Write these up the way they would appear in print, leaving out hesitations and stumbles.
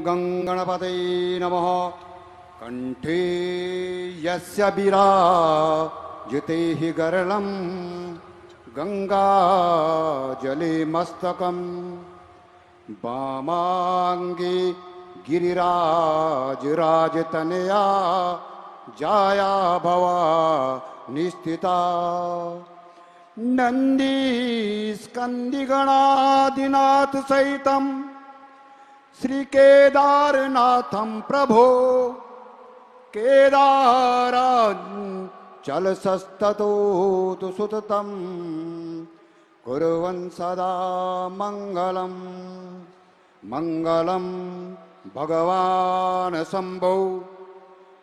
गंगणपते नमः। कंठे यस्य विराजिते हि गरलं गंगाजले मस्तकं वामांगे गिरिराजराजतनया जाया भवानी स्थिता। नन्दीस्कन्दिगणादिनाथ सहितं श्रीकेदारनाथं प्रभो केदाराञ्चलसस्ततो तु सुततं कुर्वन् सदा मङ्गलम्। मङ्गलं भगवान् शम्भो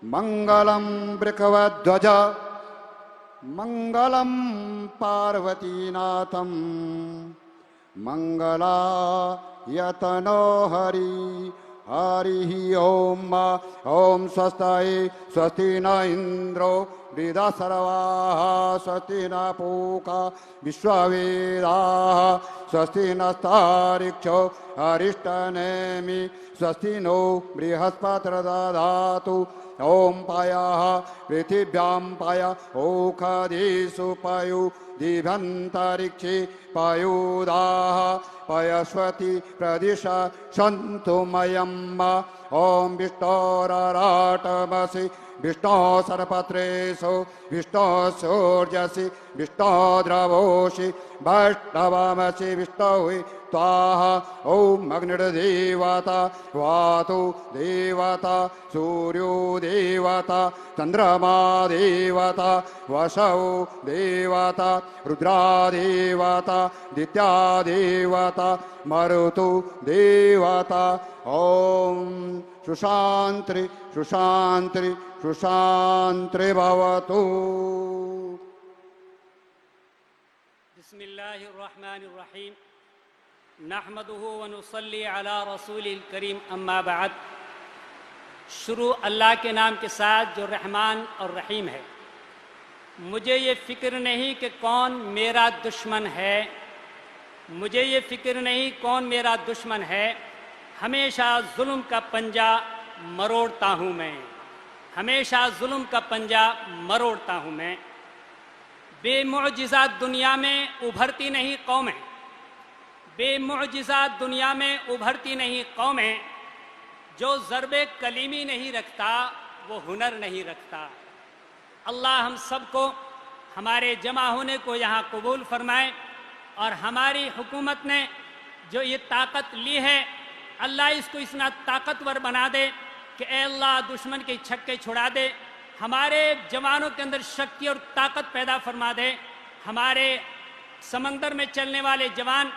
मङ्गलं वृषभध्वज मङ्गलं पार्वतीनाथं मङ्गलायतनो हरि हरिः ओम। ओम स्वस्ति स्वस्ति न इंद्रो वृद्धसर्वाः स्वस्ति न पूषा विश्ववेदाः स्वस्ति नस्तार्क्ष्यो अरिष्टनेमि स्वस्ति नो बृहस्पतिर्दधातु। ओम पायाः पृथिव्यां पाय ओषधीषु पायु दिव्यन्तरिक्षे पायुदाः पयस्वती प्रदिशा सन्तु मयम्। ओम विष्णोराराटमसि विष्णो सर्पत्रेषु विष्णो सूर्यसि विष्णो द्रवोषि वैष्णवमसि विष्णो स्वाहा। ओम अग्निर्देवता वातु देवता सूर्यो देवता चंद्रमा देवता वसौ देवता रुद्रा देवता दित्या देवता मरुतु देवता। ओम सुशांति सुशांति सुशांति भवतु। बिस्मिल्लाहिर्रहमानिर्रहीम नहमदुहु व नुसल्ली अला रसूलिल करीम अम्मा बाद। शुरू अल्लाह के नाम के साथ जो रहमान और रहीम है। मुझे ये फ़िक्र नहीं कि कौन मेरा दुश्मन है, मुझे ये फ़िक्र नहीं कौन मेरा दुश्मन है। हमेशा जुल्म का पंजा मरोड़ता हूँ मैं, हमेशा जुल्म का पंजा मरोड़ता हूँ मैं। बेमुअजिज़ात दुनिया में उभरती नहीं कौमें, बेमुअजिज़ात दुनिया में उभरती नहीं कौमें। जो ज़रबे कलीमी नहीं रखता वो हुनर नहीं रखता। अल्लाह हम सबको हमारे जमा होने को यहाँ कबूल फरमाए और हमारी हुकूमत ने जो ये ताकत ली है अल्लाह इसको इतना ताकतवर बना दे कि ए अल्लाह दुश्मन के छक्के छुड़ा दे। हमारे जवानों के अंदर शक्ति और ताकत पैदा फरमा दे। हमारे समंदर में चलने वाले जवान,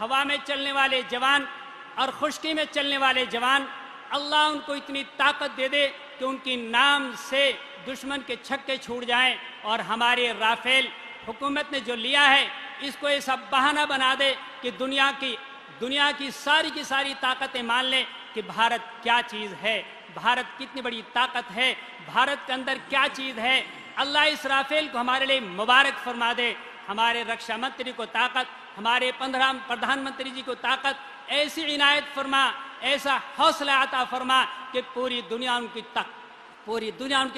हवा में चलने वाले जवान और खुश्की में चलने वाले जवान, अल्लाह उनको इतनी ताकत दे दे कि उनकी नाम से दुश्मन के छक्के छूट जाएं। और हमारे राफेल हुकूमत ने जो लिया है इसको ऐसा बहाना बना दे कि दुनिया की सारी की सारी ताकतें मान लें कि भारत क्या चीज़ है, भारत कितनी बड़ी ताकत है, भारत के अंदर क्या चीज़ है। अल्लाह इस राफेल को हमारे लिए मुबारक फरमा दे। हमारे रक्षा मंत्री को ताकत, हमारे 15 प्रधानमंत्री जी को ताकत, ऐसी इनायत फरमा, ऐसा हौसला अता फरमा कि पूरी दुनिया उनकी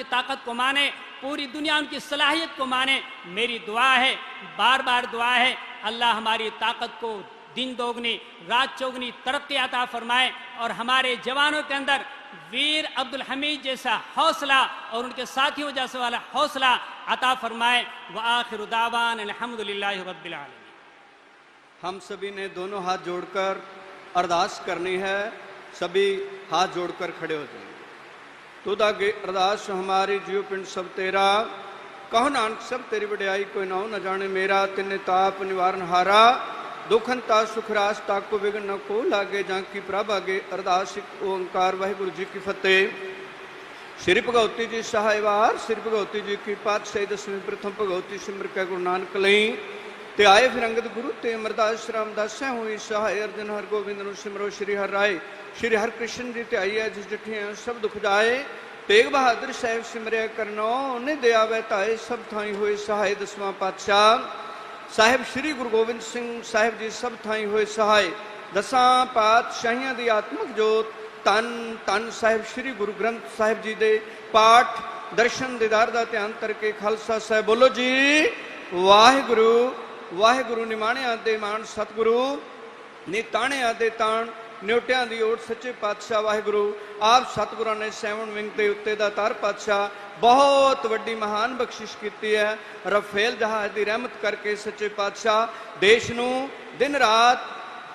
ताकत को माने, पूरी दुनिया उनकी सलाहियत को माने। मेरी दुआ है, बार बार दुआ है, अल्लाह हमारी ताकत को दिन दोगुनी रात चौगुनी तरक्की अता फरमाए और हमारे जवानों के अंदर वीर अब्दुल हमीद जैसा हौसला और उनके साथियों जैसे वाला हौसला अता फरमाए। व आखिर दावान अल्हम्दुलिल्लाहि रब्बिल आलमीन। हम सभी ने दोनों हाथ जोड़कर अरदास करनी है। सभी हाथ जोड़कर खड़े हो जाएंगे। तुद अगे अरदास हमारी जीव पिंड सब तेरा, कहो नानक सब तेरी वड्याई कोई ना हो न जाने मेरा। तिन्ने ताप निवारण हारा, दुखंता सुखरास ताको विघ्न न को लागे। जाकी प्रभ अगे अरदास ओंकार वाहिगुरु जी की फतेह। श्री भगवती जी सहायवार, श्री भगवती जी की पातशाही दसवीं प्रथम भगवती सिमर कै गुरु नानक लई। ते आए फिर अंगद गुरु ते अमरदास रामदास हुई सहाय। अर्जन हर गोविंद नु सिमरो श्री हर राय। श्री हर कृष्ण जी ते आई है जिस जठिया सब दुख जाए। तेग बहादुर साहिब सिमरिया करनो ने दया वहताए। सब थाई हुए सहाय। दसवां पातशाह साहिब श्री गुरु गोविंद सिंह साहिब जी सब थाई हुए सहाय। दसां पातशाहियां दी आत्मक जोत ਧੰਨ ਧੰਨ ਸਾਹਿਬ ਸ੍ਰੀ ਗੁਰੂ ਗ੍ਰੰਥ ਸਾਹਿਬ ਜੀ ਦੇ ਪਾਠ ਦਰਸ਼ਨ ਦੀਦਾਰ ਦਾ ਧਿਆਨ ਕਰਕੇ ਖਾਲਸਾ ਸਾਹਿਬ ਬੋਲੋ ਜੀ ਵਾਹਿਗੁਰੂ ਵਾਹਿਗੁਰੂ। ਨਿਮਾਣਿਆਂ ਦੇ ਮਾਣ ਸਤਿਗੁਰੂ, ਨਿਤਾਣਿਆਂ ਦੇ ਤਾਣ ਨਿਉਟਿਆਂ ਦੀ ਓਟ ਸੱਚੇ ਪਾਤਸ਼ਾਹ ਵਾਹਿਗੁਰੂ। ਆਪ ਸਤਿਗੁਰਾਂ ਨੇ ਸੈਵਨ ਵਿੰਗ ਦੇ ਉੱਤੇ ਦਾ ਤਾਰ ਪਾਤਸ਼ਾਹ ਬਹੁਤ ਵੱਡੀ ਮਹਾਨ ਬਖਸ਼ਿਸ਼ ਕੀਤੀ ਹੈ। ਰਫੇਲ ਜਹਾਜ਼ ਦੀ ਰਹਿਮਤ ਕਰਕੇ ਸੱਚੇ ਪਾਤਸ਼ਾਹ ਦੇਸ਼ ਨੂੰ ਦਿਨ ਰਾਤ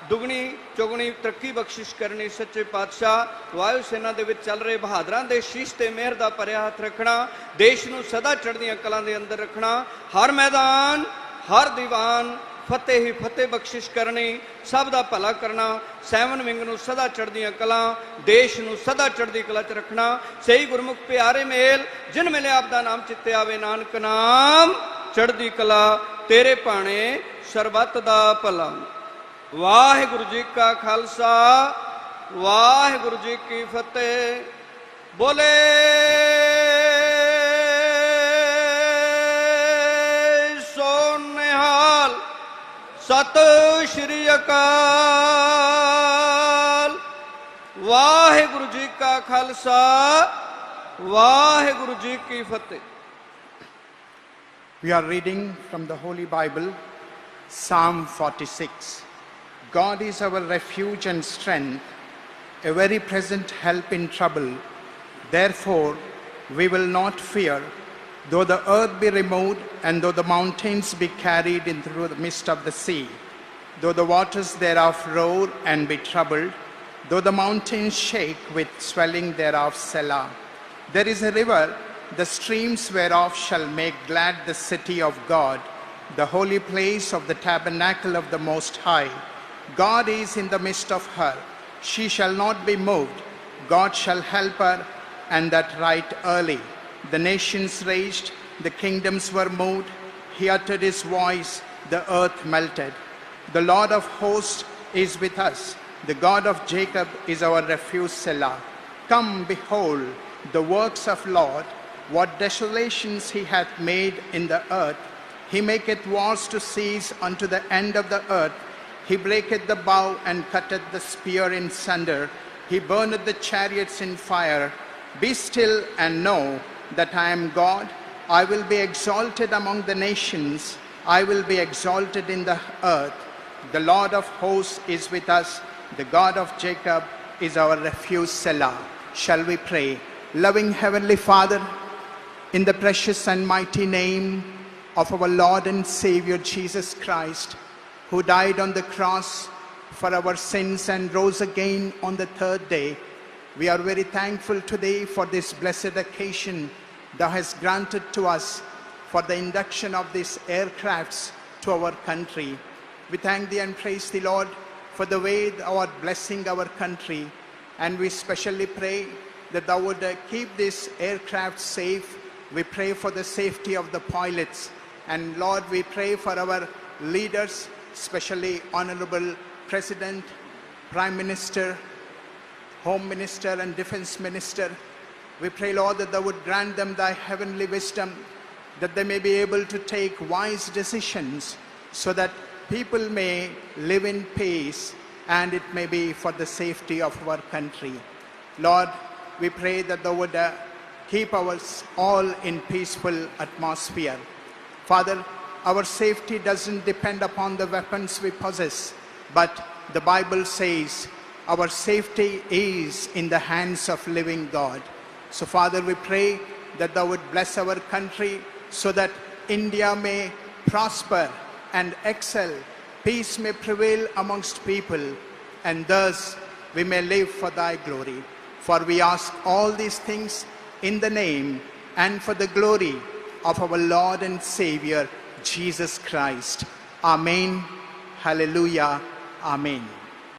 ਦੁਗਣੀ ਚੌਗਣੀ ਤਰੱਕੀ ਬਖਸ਼ਿਸ਼ ਕਰਨੀ। ਸੱਚੇ ਪਾਤਸ਼ਾਹ ਵਾਯੂ ਸੈਨਾ ਦੇ ਵਿੱਚ ਚੱਲ ਰਹੇ ਬਹਾਦਰਾਂ ਦੇ ਸ਼ੀਸ਼ ਤੇ ਮਿਹਰ ਦਾ ਭਰਿਆ ਹੱਥ ਰੱਖਣਾ, ਦੇਸ਼ ਨੂੰ ਸਦਾ ਚੜ੍ਹਦੀਆਂ ਕਲਾਂ ਦੇ ਅੰਦਰ ਰੱਖਣਾ। ਹਰ ਮੈਦਾਨ ਹਰ ਦੀਵਾਨ ਫਤਿਹ ਹੀ ਫਤਿਹ ਬਖਸ਼ਿਸ਼ ਕਰਨੀ, ਸਭ ਦਾ ਭਲਾ ਕਰਨਾ। ਸੈਵਨ ਵਿੰਗ ਨੂੰ ਸਦਾ ਚੜ੍ਹਦੀਆਂ ਕਲਾਂ, ਦੇਸ਼ ਨੂੰ ਸਦਾ ਚੜ੍ਹਦੀ ਕਲਾ 'ਚ ਰੱਖਣਾ। ਸਹੀ ਗੁਰਮੁਖ ਪਿਆਰੇ ਮੇਲ ਜਿਨ ਮਿਲੇ ਆਪ ਦਾ ਨਾਮ ਚਿੱਤੇ ਆਵੇ, ਨਾਨਕ ਨਾਮ ਚੜ੍ਹਦੀ ਕਲਾ ਤੇਰੇ ਭਾਣੇ ਸਰਬੱਤ ਦਾ ਭਲਾ। ਵਾਹਿਗੁਰੂ ਜੀ ਕਾ ਖਾਲਸਾ ਵਾਹਿਗੁਰੂ ਜੀ ਕੀ ਫਤਿਹ। ਬੋਲੇ ਸੋ ਨਿਹਾਲ, ਸਤਿ ਸ਼੍ਰੀ ਅਕਾਲ। ਵਾਹਿਗੁਰੂ ਜੀ ਕਾ ਖਾਲਸਾ ਵਾਹਿਗੁਰੂ ਜੀ ਕੀ ਫਤਿਹ। We are reading from the Holy Bible, Psalm 46. God is our refuge and strength, a very present help in trouble. Therefore, we will not fear, though the earth be removed, and though the mountains be carried in through the midst of the sea, though the waters thereof roar and be troubled, though the mountains shake with swelling thereof, Selah. There is a river, the streams whereof shall make glad the city of God, the holy place of the tabernacle of the Most High. God is in the midst of her. She shall not be moved. God shall help her, and that right early. The nations raged, the kingdoms were moved. He uttered his voice, the earth melted. The Lord of hosts is with us. The God of Jacob is our refuge, Selah. Come, behold the works of Lord, what desolations he hath made in the earth. He maketh wars to cease unto the end of the earth. He breaketh the bow and cutteth the spear in sunder. He burneth the chariots in fire. Be still and know that I am God. I will be exalted among the nations. I will be exalted in the earth. The Lord of hosts is with us. The God of Jacob is our refuge, Selah. Shall we pray? Loving Heavenly Father, in the precious and mighty name of our Lord and Savior Jesus Christ, who died on the cross for our sins and rose again on the third day, we are very thankful today for this blessed occasion thou hast granted to us for the induction of these aircrafts to our country. We thank thee and praise thee, Lord, for the way thou art blessing our country, and we specially pray that thou would keep this aircraft safe. We pray for the safety of the pilots, and Lord, we pray for our leaders, especially Honorable President, Prime Minister, Home Minister and Defense Minister. We pray, Lord, that thou would grant them thy heavenly wisdom, that they may be able to take wise decisions so that people may live in peace and it may be for the safety of our country. Lord, we pray that thou would keep us all in peaceful atmosphere. Father, our safety doesn't depend upon the weapons we possess, but the Bible says our safety is in the hands of living God. So Father, we pray that thou would bless our country so that India may prosper and excel, peace may prevail amongst people, and thus we may live for thy glory. For we ask all these things in the name and for the glory of our Lord and Savior, Jesus Christ. Amen. Hallelujah. Amen.